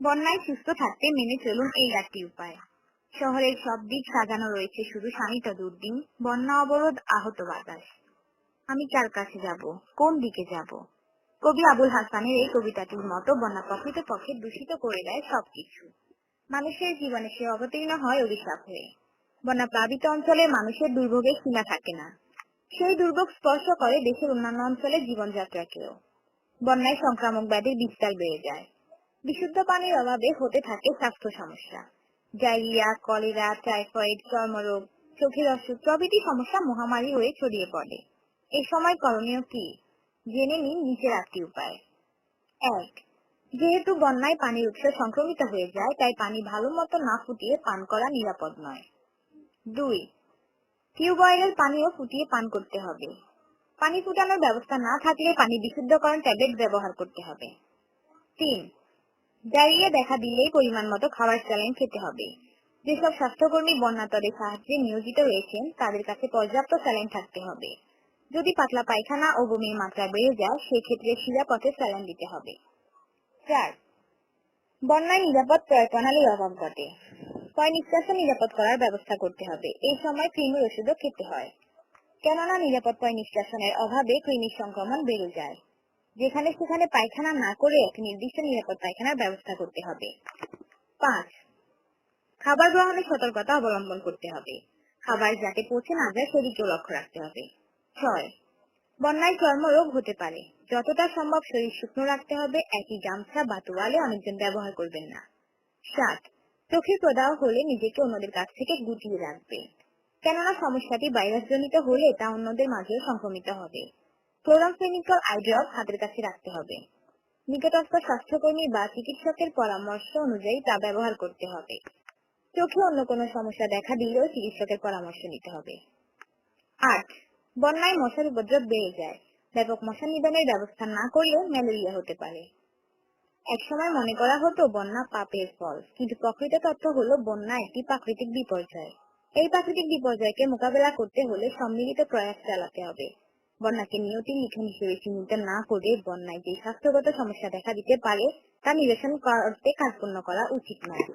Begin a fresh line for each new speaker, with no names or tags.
বন্যায় সুস্থ থাকতে মেনে চলুন এই 8টি উপায়। শহরের সব দিক সাজানো রয়েছে শুধু শানিত দুর্দিন, বন্যা অবরোধ, আহত বাতাস। আমি কার কাছে যাব, কোন দিকে যাব? কবি আবুল হাসানের এই কবিতাটির মতো বন্যা প্রকৃতপক্ষে দূষিত করে দেয় সবকিছু। মানুষের জীবনে সে অবতীর্ণ হয় অভিশাপ হয়ে। বন্যা প্লাবিত অঞ্চলে মানুষের দুর্ভোগের সীমা থাকে না। সেই দুর্ভোগ স্পর্শ করে দেশের অন্যান্য অঞ্চলের জীবনযাত্রাকেও। বন্যায় সংক্রামক ব্যাধির বিস্তার বেড়ে যায়। বিশুদ্ধ পানির অভাবে হতে থাকে স্বাস্থ্য সমস্যা। ডায়রিয়া, কলেরা, টাইফয়েড, চর্মরোগ, চোখের অসুখ প্রভৃতি সমস্যা মহামারী হয়ে ছড়িয়ে পড়ে। এই সময় করণীয় কি? জেনে নিন নিচের 8টি উপায়। 1. যেহেতু বন্যায় পানির উৎস সংক্রমিত হয়ে যায়, তাই পানি ভালো মতো না ফুটিয়ে পান করা নিরাপদ নয়। 2. টিউবওয়েলের পানিও ফুটিয়ে পান করতে হবে। পানি ফুটানোর ব্যবস্থা না থাকলে পানি বিশুদ্ধকরণ ট্যাবলেট ব্যবহার করতে হবে। 3. ডায়রিয়া দেখা দিলেই পরিমাণ মতো খাবার স্যালাইন খেতে হবে। যেসব স্বাস্থ্যকর্মী বন্যাতদের সাহায্যে নিয়োজিত রয়েছেন তাদের কাছে পর্যাপ্ত স্যালাইন থাকতে হবে। যদি পাতলা পায়খানা ও বমির মাত্রা বেড়ে যায় সেক্ষেত্রে শিরাপথে স্যালাইন দিতে হবে। 4. বন্যায় নিরাপদ পয় প্রণালীর অভাব ঘটে। পয় নিষ্কাশন নিরাপদ করার ব্যবস্থা করতে হবে। এই সময় কৃমির ওষুধও খেতে হয়, কেননা নিরাপদ পয় নিষ্কাশনের অভাবে কৃমির সংক্রমণ বেড়ে যায়। যেখানে সেখানে পায়খানা না করে এক নির্দিষ্ট নিরাপদ পায়খানার ব্যবস্থা করতে হবে। 5. খাবার গ্রহণে সতর্কতা অবলম্বন করতে হবে। খাবার যাতে পচে না যায় সেদিকেও লক্ষ্য রাখতে হবে। 6. বন্যায় চর্মরোগ হতে পারে, যতটা সম্ভব শরীর শুকনো রাখতে হবে। একই গামছা বা তোয়ালে অনেকজন ব্যবহার করবেন না। 7. চোখে প্রদাহ হলে নিজেকে অন্যদের কাছ থেকে গুটিয়ে রাখবে, কেননা সমস্যাটি ভাইরাসজনিত হলে তা অন্যদের মাঝেও সংক্রমিত হবে। ক্লোরামফেনিকল আই ড্রপ হাতের কাছে রাখতে হবে। নিকটস্থ স্বাস্থ্যকর্মী বা চিকিৎসকের পরামর্শ অনুযায়ী তা ব্যবহার করতে হবে। চোখে অন্য কোনো সমস্যা দেখা দিলেও চিকিৎসকের পরামর্শ নিতে হবে। 8. বন্যায় মশার উপদ্রব বেড়ে যায়। ব্যাপক মশা নিধনের ব্যবস্থা না করলে ম্যালেরিয়া হতে পারে। একসময় মনে করা হতো বন্যা পাপের ফল, কিন্তু প্রকৃত তথ্য হলো বন্যা একটি প্রাকৃতিক বিপর্যয়। এই প্রাকৃতিক বিপর্যয়কে মোকাবেলা করতে হলে সম্মিলিত প্রয়াস চালাতে হবে। বন্যাকে নিয়তির লিখন হিসেবে চিহ্নিত না করে বন্যায় যে স্বাস্থ্যগত সমস্যা দেখা দিতে পারে তা নিরসন করতে কার্পণ্য করা উচিত নয়।